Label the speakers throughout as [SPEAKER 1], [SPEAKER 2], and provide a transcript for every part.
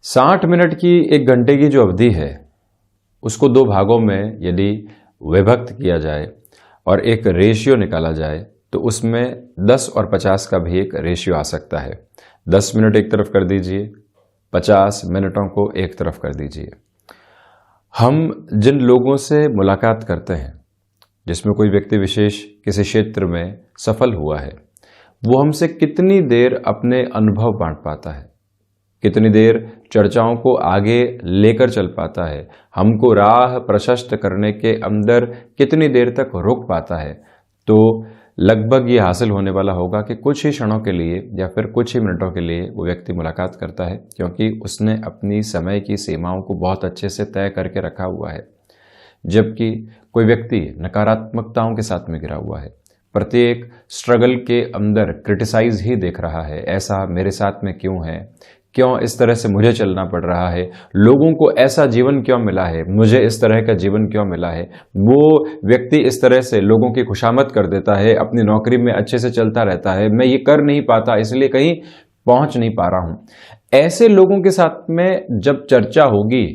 [SPEAKER 1] 60 minute की 1 घंटे की जो अवधि है उसको 2 भागों में यदि विभक्त किया जाए और एक रेशियो निकाला जाए तो उसमें 10 और 50 का भी एक रेशियो आ सकता है। 10 मिनट एक तरफ कर दीजिए, 50 मिनटों को एक तरफ कर दीजिए। हम जिन लोगों से मुलाकात करते हैं, जिसमें कोई व्यक्ति विशेष किसी क्षेत्र में सफल हुआ है, वो हमसे कितनी देर अपने अनुभव बांट पाता है, कितनी देर चर्चाओं को आगे लेकर चल पाता है, हमको राह प्रशस्त करने के अंदर कितनी देर तक रोक पाता है, तो लगभग ये हासिल होने वाला होगा कि कुछ ही क्षणों के लिए या फिर कुछ ही मिनटों के लिए वो व्यक्ति मुलाकात करता है, क्योंकि उसने अपनी समय की सीमाओं को बहुत अच्छे से तय करके रखा हुआ है। जबकि कोई व्यक्ति नकारात्मकताओं के साथ में घिरा हुआ है, प्रत्येक स्ट्रगल के अंदर क्रिटिसाइज ही देख रहा है, ऐसा मेरे साथ में क्यों है, क्यों इस तरह से मुझे चलना पड़ रहा है, लोगों को ऐसा जीवन क्यों मिला है, मुझे इस तरह का जीवन क्यों मिला है। वो व्यक्ति इस तरह से लोगों की खुशामद कर देता है, अपनी नौकरी में अच्छे से चलता रहता है, मैं ये कर नहीं पाता इसलिए कहीं पहुंच नहीं पा रहा हूं। ऐसे लोगों के साथ में जब चर्चा होगी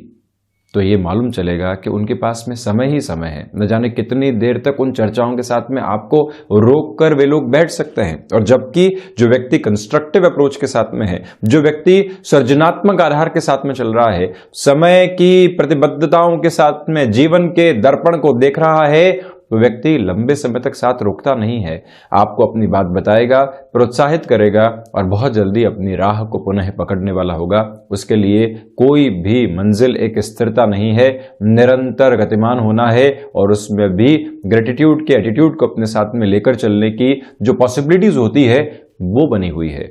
[SPEAKER 1] तो ये मालूम चलेगा कि उनके पास में समय ही समय है। न जाने कितनी देर तक उन चर्चाओं के साथ में आपको रोक कर वे लोग बैठ सकते हैं। और जबकि जो व्यक्ति कंस्ट्रक्टिव अप्रोच के साथ में है, जो व्यक्ति सृजनात्मक आधार के साथ में चल रहा है, समय की प्रतिबद्धताओं के साथ में जीवन के दर्पण को देख रहा है, तो व्यक्ति लंबे समय तक साथ रोकता नहीं है, आपको अपनी बात बताएगा, प्रोत्साहित करेगा और बहुत जल्दी अपनी राह को पुनः पकड़ने वाला होगा। उसके लिए कोई भी मंजिल एक स्थिरता नहीं है, निरंतर गतिमान होना है और उसमें भी ग्रेटिट्यूड के एटीट्यूड को अपने साथ में लेकर चलने की जो पॉसिबिलिटीज होती है वो बनी हुई है।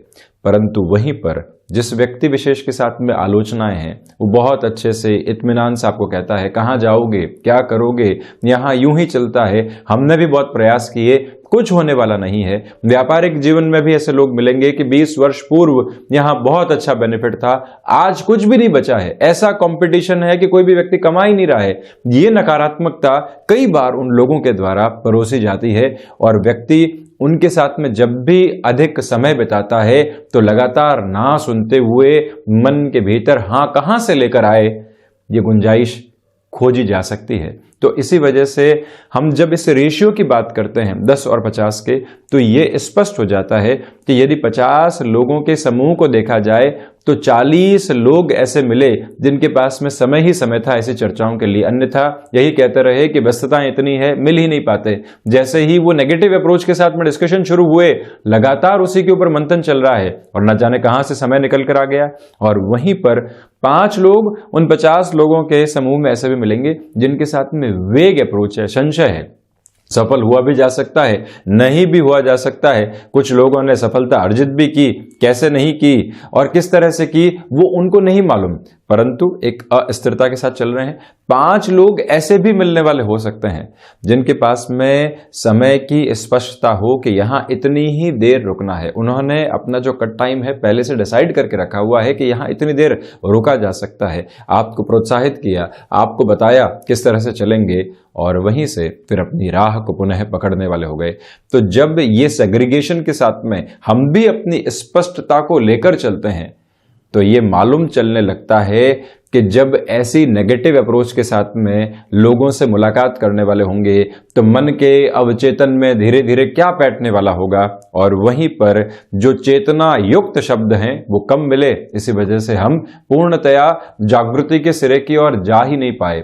[SPEAKER 1] परंतु वहीं पर जिस व्यक्ति विशेष के साथ में आलोचनाएं हैं, वो बहुत अच्छे से इत्मीनान से आपको कहता है कहाँ जाओगे, क्या करोगे, यहाँ यूं ही चलता है, हमने भी बहुत प्रयास किए, कुछ होने वाला नहीं है। व्यापारिक जीवन में भी ऐसे लोग मिलेंगे कि 20 वर्ष पूर्व यहाँ बहुत अच्छा बेनिफिट था, आज कुछ भी नहीं बचा है, ऐसा कंपटीशन है कि कोई भी व्यक्ति कमा ही नहीं रहा है। ये नकारात्मकता कई बार उन लोगों के द्वारा परोसी जाती है और व्यक्ति उनके साथ में जब भी अधिक समय बिताता है तो लगातार ना सुनते हुए मन के भीतर हाँ कहां से लेकर आए, ये गुंजाइश खोजी जा सकती है। तो इसी वजह से हम जब इस रेशियो की बात करते हैं 10 और 50 के, तो ये स्पष्ट हो जाता है कि यदि 50 लोगों के समूह को देखा जाए तो 40 लोग ऐसे मिले जिनके पास में समय ही समय था ऐसी चर्चाओं के लिए, अन्यथा यही कहते रहे कि व्यस्तता इतनी है, मिल ही नहीं पाते। जैसे ही वो नेगेटिव अप्रोच के साथ में डिस्कशन शुरू हुए, लगातार उसी के ऊपर मंथन चल रहा है और न जाने कहां से समय निकल कर आ गया। और वहीं पर 5 लोग उन 50 लोगों के समूह में ऐसे भी मिलेंगे जिनके साथ में वेग अप्रोच है, संशय है, सफल हुआ भी जा सकता है, नहीं भी हुआ जा सकता है, कुछ लोगों ने सफलता अर्जित भी की, कैसे नहीं की और किस तरह से की वो उनको नहीं मालूम, परंतु एक अस्थिरता के साथ चल रहे हैं। 5 लोग ऐसे भी मिलने वाले हो सकते हैं जिनके पास में समय की स्पष्टता हो कि यहाँ इतनी ही देर रुकना है। उन्होंने अपना जो कट टाइम है पहले से डिसाइड करके रखा हुआ है कि यहाँ इतनी देर रुका जा सकता है। आपको प्रोत्साहित किया, आपको बताया किस तरह से चलेंगे और वहीं से फिर अपनी राह को पुनः पकड़ने वाले हो गए। तो जब ये सेग्रीगेशन के साथ में हम भी अपनी स्पष्टता को लेकर चलते हैं तो ये मालूम चलने लगता है कि जब ऐसी नेगेटिव अप्रोच के साथ में लोगों से मुलाकात करने वाले होंगे तो मन के अवचेतन में धीरे धीरे क्या बैठने वाला होगा और वहीं पर जो चेतना युक्त शब्द हैं वो कम मिले। इसी वजह से हम पूर्णतया जागृति के सिरे की ओर जा ही नहीं पाए।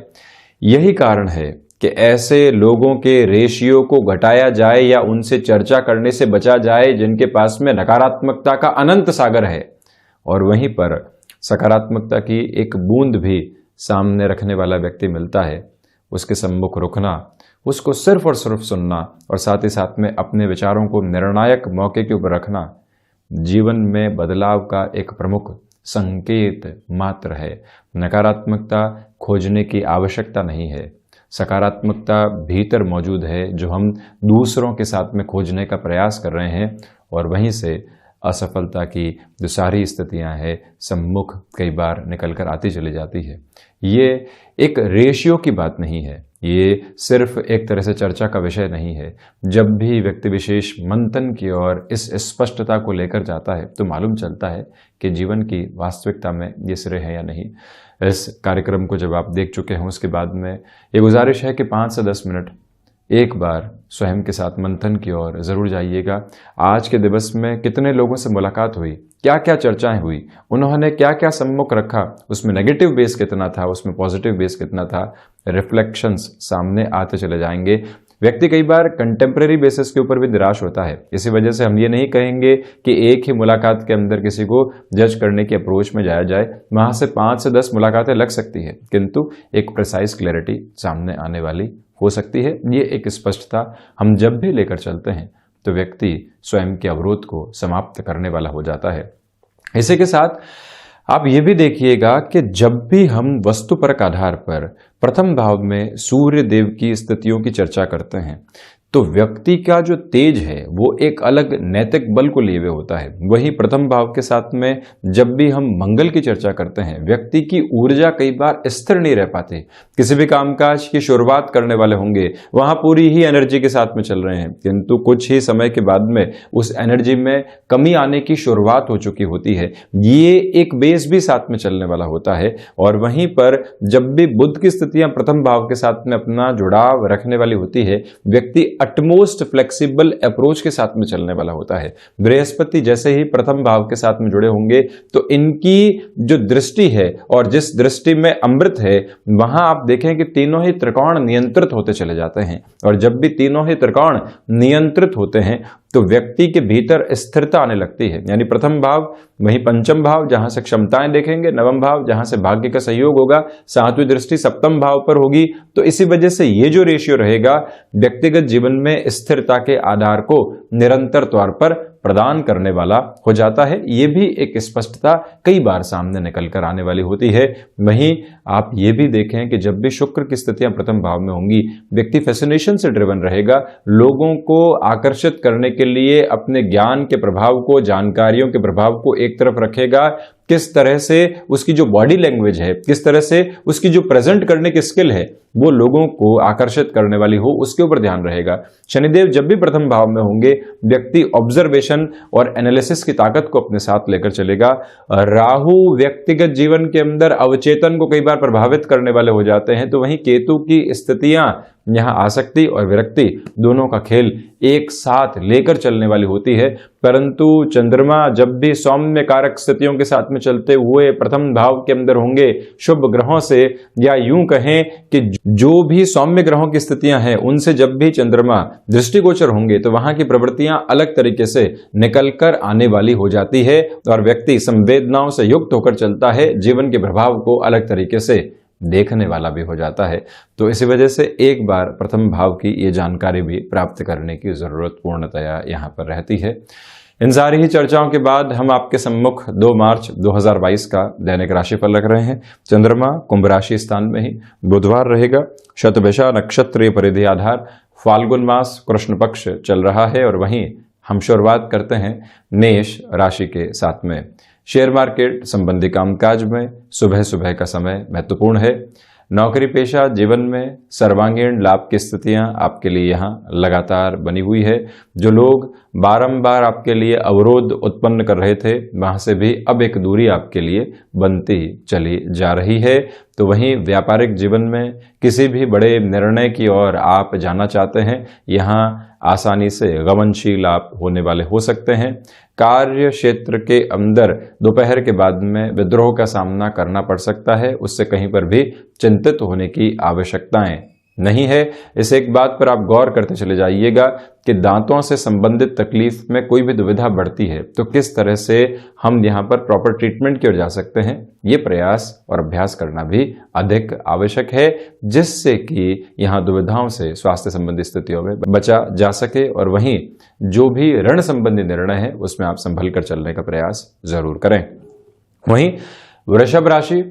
[SPEAKER 1] यही कारण है कि ऐसे लोगों के रेशियो को घटाया जाए या उनसे चर्चा करने से बचा जाए जिनके पास में नकारात्मकता का अनंत सागर है और वहीं पर सकारात्मकता की एक बूंद भी सामने रखने वाला व्यक्ति मिलता है। उसके सम्मुख रुकना, उसको सिर्फ और सिर्फ सुनना और साथ ही साथ में अपने विचारों को निर्णायक मौके के ऊपर रखना जीवन में बदलाव का एक प्रमुख संकेत मात्र है। नकारात्मकता खोजने की आवश्यकता नहीं है, सकारात्मकता भीतर मौजूद है जो हम दूसरों के साथ में खोजने का प्रयास कर रहे हैं और वहीं से असफलता की जो सारी स्थितियां हैं सम्मुख कई बार निकल कर आती चली जाती है। ये एक रेशियो की बात नहीं है, ये सिर्फ एक तरह से चर्चा का विषय नहीं है। जब भी व्यक्ति विशेष मंथन की ओर इस स्पष्टता को लेकर जाता है तो मालूम चलता है कि जीवन की वास्तविकता में ये सिरे है या नहीं। इस कार्यक्रम को जब आप देख चुके हैं उसके बाद में ये गुजारिश है कि 5 से 10 मिनट एक बार स्वयं के साथ मंथन की ओर जरूर जाइएगा। आज के दिवस में कितने लोगों से मुलाकात हुई, क्या क्या चर्चाएं हुई, उन्होंने क्या क्या सम्मुख रखा, उसमें नेगेटिव बेस कितना था, उसमें पॉजिटिव बेस कितना था, रिफ्लेक्शंस सामने आते चले जाएंगे। व्यक्ति कई बार कंटेम्प्रेरी बेसिस के ऊपर भी निराश होता है। इसी वजह से हम ये नहीं कहेंगे कि एक ही मुलाकात के अंदर किसी को जज करने की अप्रोच में जाया जाए। वहां से 5 से 10 मुलाकातें लग सकती है, किंतु एक प्रिसाइज क्लैरिटी सामने आने वाली हो सकती है। ये एक स्पष्टता हम जब भी लेकर चलते हैं तो व्यक्ति स्वयं के अवरोध को समाप्त करने वाला हो जाता है। इसी के साथ आप ये भी देखिएगा कि जब भी हम वस्तुपरक आधार पर प्रथम भाव में सूर्य देव की स्थितियों की चर्चा करते हैं तो व्यक्ति का जो तेज है वो एक अलग नैतिक बल को लिए हुए होता है। वहीं प्रथम भाव के साथ में जब भी हम मंगल की चर्चा करते हैं, व्यक्ति की ऊर्जा कई बार स्थिर नहीं रह पाती। किसी भी कामकाज की शुरुआत करने वाले होंगे, वहां पूरी ही एनर्जी के साथ में चल रहे हैं, किंतु कुछ ही समय के बाद में उस एनर्जी में कमी आने की शुरुआत हो चुकी होती है। ये एक बेस भी साथ में चलने वाला होता है। और वहीं पर जब भी बुध की स्थितियां प्रथम भाव के साथ में अपना जुड़ाव रखने वाली होती है, व्यक्ति अटमोस्ट फ्लेक्सिबल अप्रोच के साथ में चलने वाला होता है। बृहस्पति जैसे ही प्रथम भाव के साथ में जुड़े होंगे तो इनकी जो दृष्टि है और जिस दृष्टि में अमृत है, वहां आप देखें कि तीनों ही त्रिकोण नियंत्रित होते चले जाते हैं। और जब भी तीनों ही त्रिकोण नियंत्रित होते हैं तो व्यक्ति के भीतर स्थिरता आने लगती है। यानी प्रथम भाव, वहीं पंचम भाव जहां से क्षमताएं देखेंगे, नवम भाव जहां से भाग्य का सहयोग होगा, सातवीं दृष्टि सप्तम भाव पर होगी। तो इसी वजह से ये जो रेशियो रहेगा व्यक्तिगत जीवन में स्थिरता के आधार को निरंतर तौर पर प्रदान करने वाला हो जाता है। ये भी एक स्पष्टता कई बार सामने निकल कर आने वाली होती है। वहीं आप ये भी देखें कि जब भी शुक्र की स्थितियां प्रथम भाव में होंगी, व्यक्ति फैसिनेशन से ड्रिवन रहेगा। लोगों को आकर्षित करने के लिए अपने ज्ञान के प्रभाव को, जानकारियों के प्रभाव को एक तरफ रखेगा। किस तरह से उसकी जो बॉडी लैंग्वेज है, किस तरह से उसकी जो प्रेजेंट करने की स्किल है, वो लोगों को आकर्षित करने वाली हो, उसके ऊपर ध्यान रहेगा। शनिदेव जब भी प्रथम भाव में होंगे, व्यक्ति ऑब्जर्वेशन और एनालिसिस की ताकत को अपने साथ लेकर चलेगा। राहु व्यक्तिगत जीवन के अंदर अवचेतन को कई बार प्रभावित करने वाले हो जाते हैं। तो वहीं केतु की स्थितियां यहां आसक्ति और विरक्ति दोनों का खेल एक साथ लेकर चलने वाली होती है। परंतु चंद्रमा जब भी सौम्य कारक स्थितियों के साथ में चलते हुए प्रथम भाव के अंदर होंगे शुभ ग्रहों से, या यूं कहें कि जो भी सौम्य ग्रहों की स्थितियां हैं उनसे जब भी चंद्रमा दृष्टिगोचर होंगे तो वहां की प्रवृत्तियां अलग तरीके से निकलकर आने वाली हो जाती है और व्यक्ति संवेदनाओं से युक्त होकर चलता है, जीवन के प्रभाव को अलग तरीके से देखने वाला भी हो जाता है। तो इसी वजह से एक बार प्रथम भाव की ये जानकारी भी प्राप्त करने की जरूरत पूर्णतया यहाँ पर रहती है। इन सारी ही चर्चाओं के बाद हम आपके सम्मुख 2 मार्च 2022 का दैनिक राशिफल रख रहे हैं। चंद्रमा कुंभ राशि स्थान में ही, बुधवार रहेगा, शतभिषा नक्षत्रीय परिधि आधार, फाल्गुन मास कृष्ण पक्ष चल रहा है। और वहीं हम शुरुआत करते हैं मेष राशि के साथ में। शेयर मार्केट संबंधी कामकाज में सुबह सुबह का समय महत्वपूर्ण है। नौकरी पेशा जीवन में सर्वांगीण लाभ की स्थितियां आपके लिए यहाँ लगातार बनी हुई है। जो लोग बारंबार आपके लिए अवरोध उत्पन्न कर रहे थे, वहां से भी अब एक दूरी आपके लिए बनती चली जा रही है। तो वहीं व्यापारिक जीवन में किसी भी बड़े निर्णय की ओर आप जाना चाहते हैं, यहाँ आसानी से गमनशील आप होने वाले हो सकते हैं। कार्य क्षेत्र के अंदर दोपहर के बाद में विद्रोह का सामना करना पड़ सकता है, उससे कहीं पर भी चिंतित होने की आवश्यकताएं नहीं है। इस एक बात पर आप गौर करते चले जाइएगा कि दांतों से संबंधित तकलीफ में कोई भी दुविधा बढ़ती है तो किस तरह से हम यहाँ पर प्रॉपर ट्रीटमेंट की ओर जा सकते हैं, ये प्रयास और अभ्यास करना भी अधिक आवश्यक है, जिससे कि यहाँ दुविधाओं से स्वास्थ्य संबंधी स्थितियों में बचा जा सके। और वहीं जो भी ऋण संबंधी निर्णय है उसमें आप संभल कर चलने का प्रयास जरूर करें। वहीं वृषभ राशि,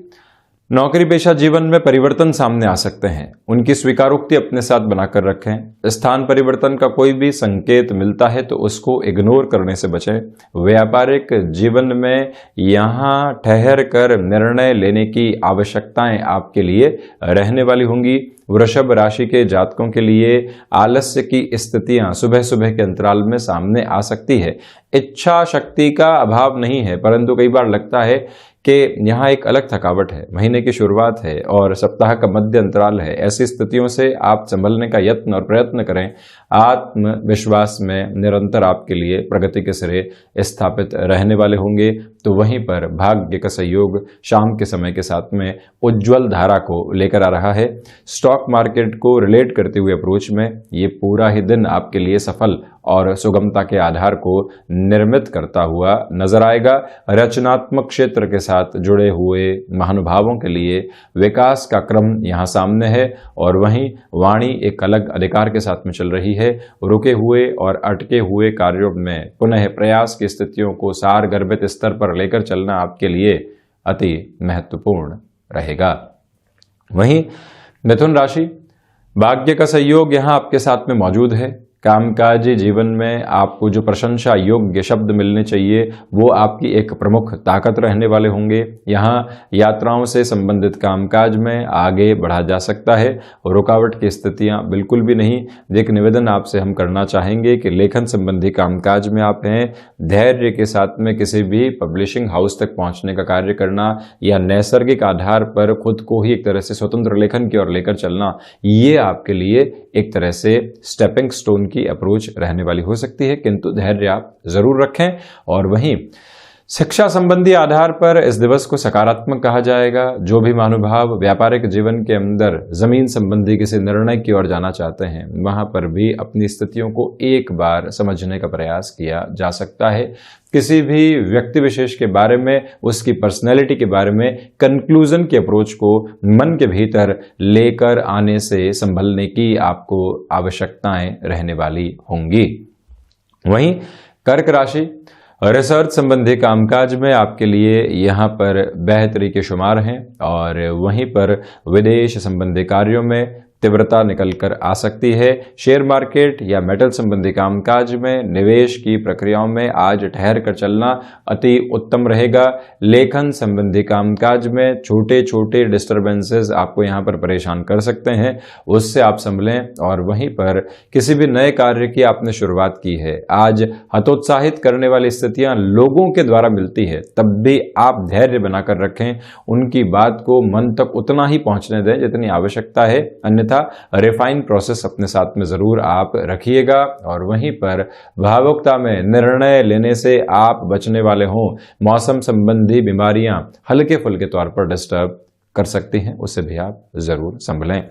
[SPEAKER 1] नौकरी पेशा जीवन में परिवर्तन सामने आ सकते हैं, उनकी स्वीकारोक्ति अपने साथ बनाकर रखें। स्थान परिवर्तन का कोई भी संकेत मिलता है तो उसको इग्नोर करने से बचें। व्यापारिक जीवन में यहाँ ठहर कर निर्णय लेने की आवश्यकताएं आपके लिए रहने वाली होंगी। वृषभ राशि के जातकों के लिए आलस्य की स्थितियां सुबह सुबह के अंतराल में सामने आ सकती है। इच्छा शक्ति का अभाव नहीं है, परंतु कई बार लगता है कि यहाँ एक अलग थकावट है। महीने की शुरुआत है और सप्ताह का मध्य अंतराल है। ऐसी स्थितियों से आप संभलने का यत्न और प्रयत्न करें। आत्मविश्वास में निरंतर आपके लिए प्रगति के सिरे स्थापित रहने वाले होंगे। तो वहीं पर भाग्य का सहयोग शाम के समय के साथ में उज्जवल धारा को लेकर आ रहा है। स्टॉक मार्केट को रिलेट करते हुए अप्रोच में ये पूरा ही दिन आपके लिए सफल और सुगमता के आधार को निर्मित करता हुआ नजर आएगा। रचनात्मक क्षेत्र के साथ जुड़े हुए महानुभावों के लिए विकास का क्रम यहाँ सामने है और वहीं वाणी एक अलग अधिकार के साथ में चल रही है। रुके हुए और अटके हुए कार्यों में पुनः प्रयास की स्थितियों को सारगर्भित स्तर पर लेकर चलना आपके लिए अति महत्वपूर्ण रहेगा। वहीं मिथुन राशि, भाग्य का सहयोग यहाँ आपके साथ में मौजूद है। कामकाजी जीवन में आपको जो प्रशंसा योग्य शब्द मिलने चाहिए वो आपकी एक प्रमुख ताकत रहने वाले होंगे। यहाँ यात्राओं से संबंधित कामकाज में आगे बढ़ा जा सकता है और रुकावट की स्थितियां बिल्कुल भी नहीं। एक निवेदन आपसे हम करना चाहेंगे कि लेखन संबंधी कामकाज में आप हैं, धैर्य के साथ में किसी भी पब्लिशिंग हाउस तक पहुंचने का कार्य करना या नैसर्गिक आधार पर खुद को ही एक तरह से स्वतंत्र लेखन की ओर लेकर चलना, ये आपके लिए एक तरह से स्टेपिंग स्टोन की अप्रोच रहने वाली हो सकती है, किंतु धैर्य आप जरूर रखें। और वहीं शिक्षा संबंधी आधार पर इस दिवस को सकारात्मक कहा जाएगा। जो भी महानुभाव व्यापारिक जीवन के अंदर जमीन संबंधी किसी निर्णय की ओर जाना चाहते हैं, वहां पर भी अपनी स्थितियों को एक बार समझने का प्रयास किया जा सकता है। किसी भी व्यक्ति विशेष के बारे में, उसकी पर्सनैलिटी के बारे में कंक्लूजन की अप्रोच को मन के भीतर लेकर आने से संभलने की आपको आवश्यकताएं रहने वाली होंगी। वहीं कर्क राशि, रिसर्च संबंधी कामकाज में आपके लिए यहाँ पर बेहतरी के शुमार हैं और वहीं पर विदेश संबंधी कार्यों में तीव्रता निकल कर आ सकती है। शेयर मार्केट या मेटल संबंधी कामकाज में निवेश की प्रक्रियाओं में आज ठहर कर चलना अति उत्तम रहेगा। लेखन संबंधी कामकाज में छोटे छोटे डिस्टर्बेंसेस आपको यहाँ पर परेशान कर सकते हैं, उससे आप संभलें। और वहीं पर किसी भी नए कार्य की आपने शुरुआत की है, आज हतोत्साहित करने वाली स्थितियां लोगों के द्वारा मिलती है, तब भी आप धैर्य बनाकर रखें। उनकी बात को मन तक उतना ही पहुंचने दें जितनी आवश्यकता है, अन्यथा रिफाइन प्रोसेस अपने साथ में जरूर आप रखिएगा। और वहीं पर भावुकता में निर्णय लेने से आप बचने वाले हों। मौसम संबंधी बीमारियां हल्के फुल्के तौर पर डिस्टर्ब कर सकती हैं, उससे भी आप जरूर संभलें।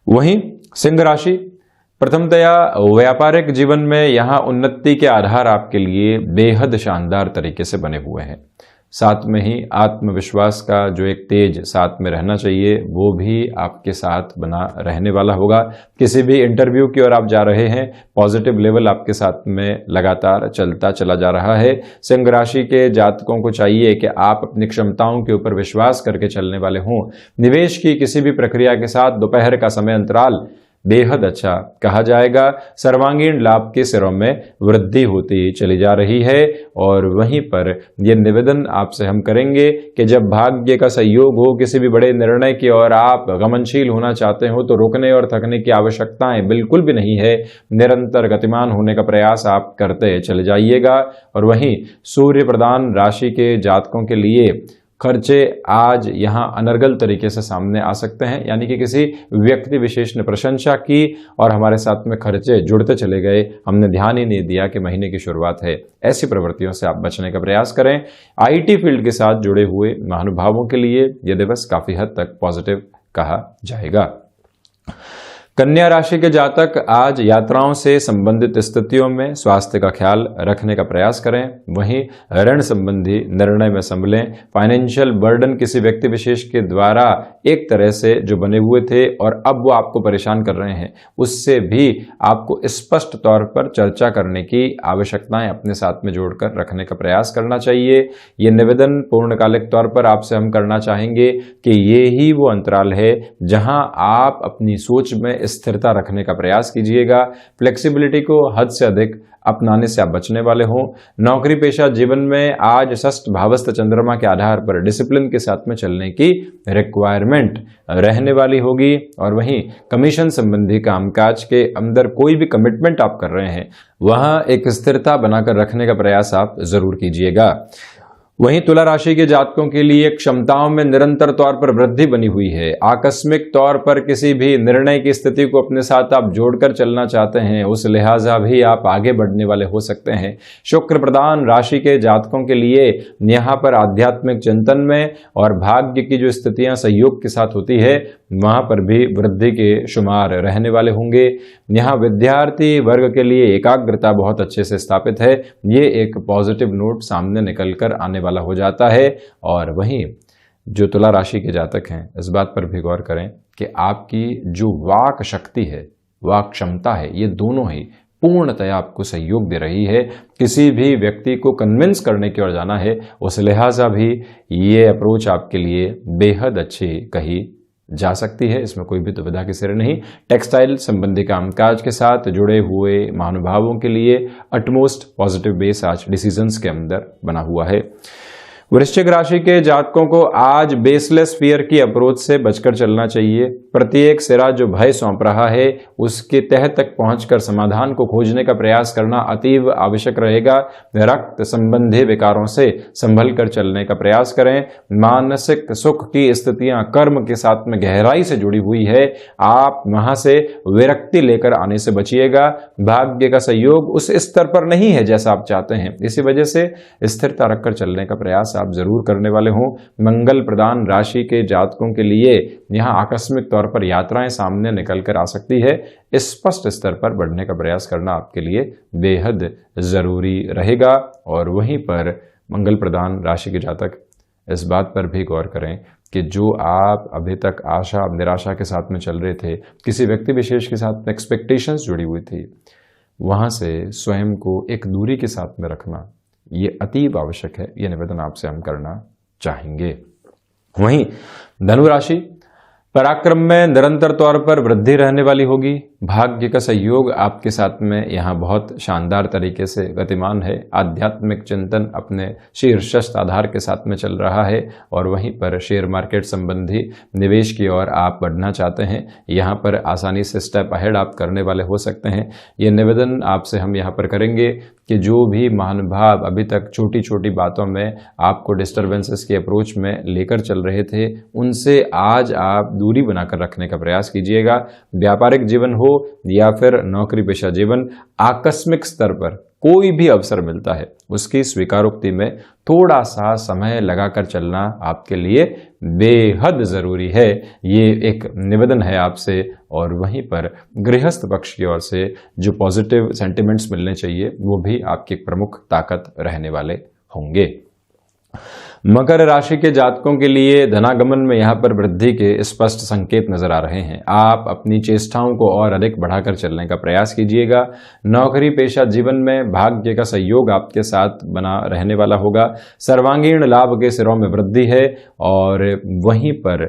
[SPEAKER 1] वहीं सिंह राशि, प्रथमतया व्यापारिक जीवन में यहां उन्नति के आधार आपके लिए बेहद शानदार तरीके से बने हुए हैं। साथ में ही आत्मविश्वास का जो एक तेज साथ में रहना चाहिए वो भी आपके साथ बना रहने वाला होगा। किसी भी इंटरव्यू की ओर आप जा रहे हैं, पॉजिटिव लेवल आपके साथ में लगातार चलता चला जा रहा है। सिंह राशि के जातकों को चाहिए कि आप अपनी क्षमताओं के ऊपर विश्वास करके चलने वाले हों। निवेश की किसी भी प्रक्रिया के साथ दोपहर का समय अंतराल बेहद अच्छा कहा जाएगा। सर्वांगीण लाभ के सिरों में वृद्धि होती चली जा रही है। और वहीं पर यह निवेदन आपसे हम करेंगे कि जब भाग्य का सहयोग हो, किसी भी बड़े निर्णय की ओर आप गमनशील होना चाहते हो, तो रुकने और थकने की आवश्यकताएं बिल्कुल भी नहीं है। निरंतर गतिमान होने का प्रयास आप करते चले जाइएगा। और वहीं सूर्य प्रधान राशि के जातकों के लिए खर्चे आज यहाँ अनर्गल तरीके से सामने आ सकते हैं, यानी कि किसी व्यक्ति विशेष ने प्रशंसा की और हमारे साथ में खर्चे जुड़ते चले गए, हमने ध्यान ही नहीं दिया कि महीने की शुरुआत है। ऐसी प्रवृत्तियों से आप बचने का प्रयास करें। आईटी फील्ड के साथ जुड़े हुए महानुभावों के लिए यह दिवस काफी हद तक पॉजिटिव कहा जाएगा। कन्या राशि के जातक आज यात्राओं से संबंधित स्थितियों में स्वास्थ्य का ख्याल रखने का प्रयास करें। वहीं ऋण संबंधी निर्णय में संभलें। फाइनेंशियल बर्डन किसी व्यक्ति विशेष के द्वारा एक तरह से जो बने हुए थे और अब वो आपको परेशान कर रहे हैं, उससे भी आपको स्पष्ट तौर पर चर्चा करने की आवश्यकताएं अपने साथ में जोड़कर रखने का प्रयास करना चाहिए। ये निवेदन पूर्णकालिक तौर पर आपसे हम करना चाहेंगे कि ये ही वो अंतराल है जहां आप अपनी सोच में स्थिरता रखने का प्रयास कीजिएगा। फ्लेक्सिबिलिटी को हद से अधिक अपनाने से आप बचने वाले हों। नौकरी पेशा जीवन में आज षष्ठ भावस्थ चंद्रमा के आधार पर डिसिप्लिन के साथ में चलने की रिक्वायरमेंट रहने वाली होगी। और वहीं कमीशन संबंधी कामकाज के अंदर कोई भी कमिटमेंट आप कर रहे हैं, वहां एक स्थिरता बनाकर रखने का प्रयास आप जरूर कीजिएगा। वहीं तुला राशि के जातकों के लिए क्षमताओं में निरंतर तौर पर वृद्धि बनी हुई है। आकस्मिक तौर पर किसी भी निर्णय की स्थिति को अपने साथ आप जोड़कर चलना चाहते हैं, उस लिहाजा भी आप आगे बढ़ने वाले हो सकते हैं। शुक्र प्रधान राशि के जातकों के लिए यहाँ पर आध्यात्मिक चिंतन में और भाग्य की जो स्थितियां सहयोग के साथ होती है, वहां पर भी वृद्धि के शुमार रहने वाले होंगे। यहाँ विद्यार्थी वर्ग के लिए एकाग्रता बहुत अच्छे से स्थापित है। ये एक पॉजिटिव नोट सामने निकल कर आने वाला हो जाता है। और वहीं जो तुला राशि के जातक हैं, इस बात पर भी गौर करें कि आपकी जो वाक शक्ति है, वाक क्षमता है, ये दोनों ही पूर्णतया आपको सहयोग दे रही है। किसी भी व्यक्ति को कन्विंस करने की ओर जाना है, उस लिहाजा भी ये अप्रोच आपके लिए बेहद अच्छी कही जा सकती है। इसमें कोई भी दुविधा की सिरे नहीं। टेक्सटाइल संबंधी कामकाज के साथ जुड़े हुए महानुभावों के लिए अटमोस्ट पॉजिटिव बेस आज डिसीजंस के अंदर बना हुआ है। वृश्चिक राशि के जातकों को आज बेसलेस फियर की अप्रोच से बचकर चलना चाहिए। प्रत्येक सिरा जो भय सौंप रहा है, उसके तह तक पहुंचकर समाधान को खोजने का प्रयास करना अतीव आवश्यक रहेगा। रक्त संबंधी विकारों से संभल कर चलने का प्रयास करें। मानसिक सुख की स्थितियां कर्म के साथ में गहराई से जुड़ी हुई है, आप वहां से विरक्ति लेकर आने से बचिएगा। भाग्य का सहयोग उस स्तर पर नहीं है जैसा आप चाहते हैं, इसी वजह से स्थिरता रखकर चलने का प्रयास आप जरूर करने वाले हों। मंगल प्रधान राशि के जातकों के लिए यहां आकस्मिक तौर पर यात्राएं सामने निकल कर आ सकती है। स्पष्ट स्तर पर बढ़ने का प्रयास करना आपके लिए बेहद जरूरी रहेगा। और वहीं पर मंगल प्रधान राशि के जातक इस बात पर भी गौर करें कि जो आप अभी तक आशा निराशा के साथ में चल रहे थे, किसी व्यक्ति विशेष के साथ में एक्सपेक्टेशंस जुड़ी हुई थी, वहां से स्वयं को एक दूरी के साथ में रखना ये अतीब आवश्यक है। ये निवेदन आपसे हम करना चाहेंगे। वहीं धनु राशि, पराक्रम में निरंतर तौर पर वृद्धि रहने वाली होगी। भाग्य का सहयोग आपके साथ में यहाँ बहुत शानदार तरीके से गतिमान है। आध्यात्मिक चिंतन अपने शीर्षस्थ आधार के साथ में चल रहा है। और वहीं पर शेयर मार्केट संबंधी निवेश की ओर आप बढ़ना चाहते हैं, यहाँ पर आसानी से स्टेप अहेड आप करने वाले हो सकते हैं। ये निवेदन आपसे हम यहाँ पर करेंगे कि जो भी महानुभाव अभी तक छोटी छोटी बातों में आपको डिस्टर्बेंसेस की अप्रोच में लेकर चल रहे थे, उनसे आज आप दूरी बनाकर रखने का प्रयास कीजिएगा। व्यापारिक जीवन हो या फिर नौकरी पेशा जीवन, आकस्मिक स्तर पर कोई भी अवसर मिलता है, उसकी स्वीकारोक्ति में थोड़ा सा समय लगाकर चलना आपके लिए बेहद जरूरी है। ये एक निवेदन है आपसे। और वहीं पर गृहस्थ पक्ष की ओर से जो पॉजिटिव सेंटिमेंट्स मिलने चाहिए, वो भी आपकी प्रमुख ताकत रहने वाले होंगे। मकर राशि के जातकों के लिए धनागमन में यहाँ पर वृद्धि के स्पष्ट संकेत नजर आ रहे हैं। आप अपनी चेष्टाओं को और अधिक बढ़ाकर चलने का प्रयास कीजिएगा। नौकरी पेशा जीवन में भाग्य का सहयोग आपके साथ बना रहने वाला होगा। सर्वांगीण लाभ के सिरों में वृद्धि है। और वहीं पर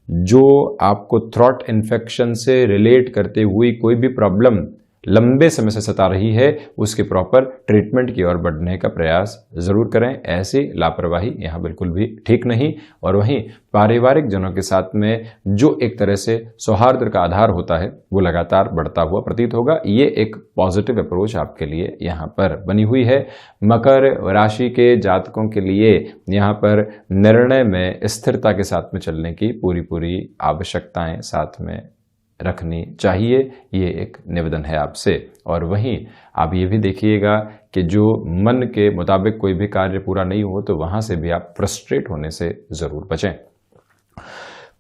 [SPEAKER 1] जो आपको थ्रोट इन्फेक्शन से रिलेट करते हुई कोई भी प्रॉब्लम लंबे समय से सता रही है, उसके प्रॉपर ट्रीटमेंट की ओर बढ़ने का प्रयास जरूर करें। ऐसी लापरवाही यहाँ बिल्कुल भी ठीक नहीं। और वहीं पारिवारिक जनों के साथ में जो एक तरह से सौहार्द का आधार होता है, वो लगातार बढ़ता हुआ प्रतीत होगा। ये एक पॉजिटिव अप्रोच आपके लिए यहाँ पर बनी हुई है। मकर राशि के जातकों के लिए यहाँ पर निर्णय में स्थिरता के साथ में चलने की पूरी आवश्यकताएं साथ में रखनी चाहिए। ये एक निवेदन है आपसे। और वहीं आप ये भी देखिएगा कि जो मन के मुताबिक कोई भी कार्य पूरा नहीं हो, तो वहां से भी आप फ्रस्ट्रेट होने से जरूर बचें।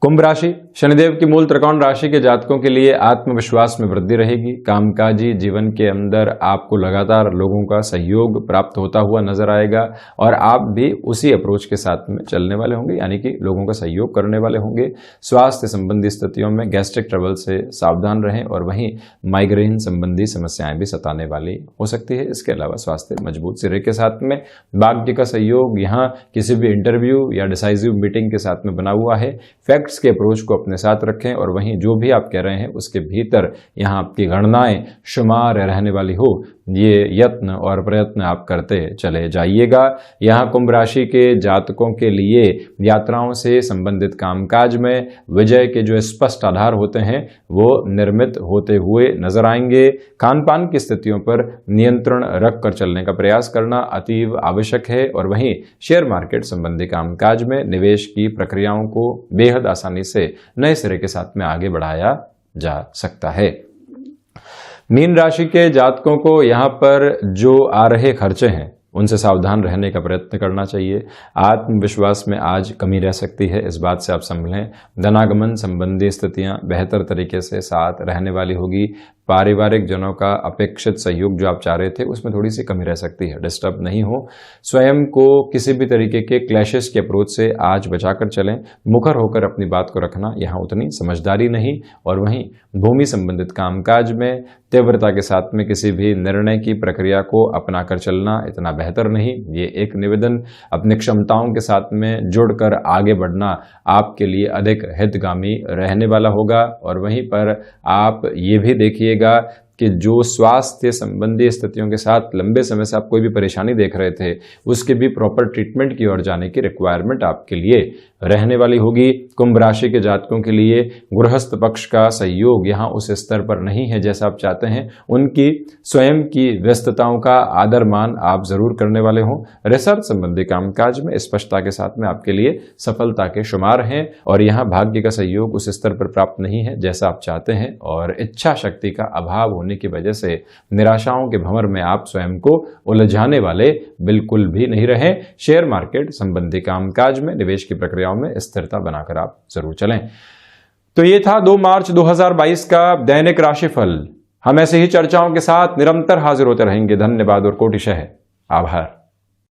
[SPEAKER 1] कुंभ राशि, शनिदेव की मूल त्रिकोण राशि के जातकों के लिए आत्मविश्वास में वृद्धि रहेगी। कामकाजी जीवन के अंदर आपको लगातार लोगों का सहयोग प्राप्त होता हुआ नजर आएगा और आप भी उसी अप्रोच के साथ में चलने वाले होंगे, यानी कि लोगों का सहयोग करने वाले होंगे। स्वास्थ्य संबंधी स्थितियों में गैस्ट्रिक ट्रबल से सावधान रहें और वहीं माइग्रेन संबंधी समस्याएं भी सताने वाली हो सकती है। इसके अलावा स्वास्थ्य मजबूत सिरे के साथ में भाग्य का सहयोग यहाँ किसी भी इंटरव्यू या डिसाइसिव मीटिंग के साथ में बना हुआ है। फैक्ट्स के अप्रोच को अपने साथ रखें और वहीं जो भी आप कह रहे हैं उसके भीतर यहाँ आपकी गणनाएं शुमार रहने वाली हो, ये यत्न और प्रयत्न आप करते चले जाइएगा। यहाँ कुंभ राशि के जातकों के लिए यात्राओं से संबंधित कामकाज में विजय के जो स्पष्ट आधार होते हैं वो निर्मित होते हुए नजर आएंगे। खान पान की स्थितियों पर नियंत्रण रखकर चलने का प्रयास करना अतीव आवश्यक है और वहीं शेयर मार्केट संबंधी कामकाज में निवेश की प्रक्रियाओं को बेहद आसानी से नए सिरे के साथ में आगे बढ़ाया जा सकता है। मीन राशि के जातकों को यहाँ पर जो आ रहे खर्चे हैं उनसे सावधान रहने का प्रयत्न करना चाहिए। आत्मविश्वास में आज कमी रह सकती है, इस बात से आप संभलें। धनागमन संबंधी स्थितियां बेहतर तरीके से साथ रहने वाली होगी। पारिवारिक जनों का अपेक्षित सहयोग जो आप चाह रहे थे उसमें थोड़ी सी कमी रह सकती है, डिस्टर्ब नहीं हो। स्वयं को किसी भी तरीके के क्लैशेस के अप्रोच से आज बचाकर चलें। मुखर होकर अपनी बात को रखना यहाँ उतनी समझदारी नहीं। और वहीं भूमि संबंधित कामकाज में तीव्रता के साथ में किसी भी निर्णय की प्रक्रिया को अपनाकर चलना इतना बेहतर नहीं। ये एक निवेदन, अपनी क्षमताओं के साथ में जुड़कर आगे बढ़ना आपके लिए अधिक हितगामी रहने वाला होगा। और वहीं पर आप ये भी देखिएगा कि जो स्वास्थ्य संबंधी स्थितियों के साथ लंबे समय से आप कोई भी परेशानी देख रहे थे उसके भी प्रॉपर ट्रीटमेंट की ओर जाने की रिक्वायरमेंट आपके लिए रहने वाली होगी। कुंभ राशि के जातकों के लिए गृहस्थ पक्ष का सहयोग यहाँ उस स्तर पर नहीं है जैसा आप चाहते हैं। उनकी स्वयं की व्यस्तताओं का आदर मान आप जरूर करने वाले हों। रिसर्च संबंधी कामकाज में स्पष्टता के साथ में आपके लिए सफलता के शुमार हैं और यहाँ भाग्य का सहयोग उस स्तर पर प्राप्त नहीं है जैसा आप चाहते हैं और इच्छा शक्ति का अभाव होने की वजह से निराशाओं के भंवर में आप स्वयं को उलझाने वाले बिल्कुल भी नहीं रहें। शेयर मार्केट संबंधी कामकाज में निवेश की प्रक्रियाओं में स्थिरता बनाकर आप जरूर चलें। तो ये था 2 मार्च 2022 का दैनिक राशिफल। हम ऐसे ही चर्चाओं के साथ निरंतर हाजिर होते रहेंगे। धन्यवाद और कोटिशः आभार।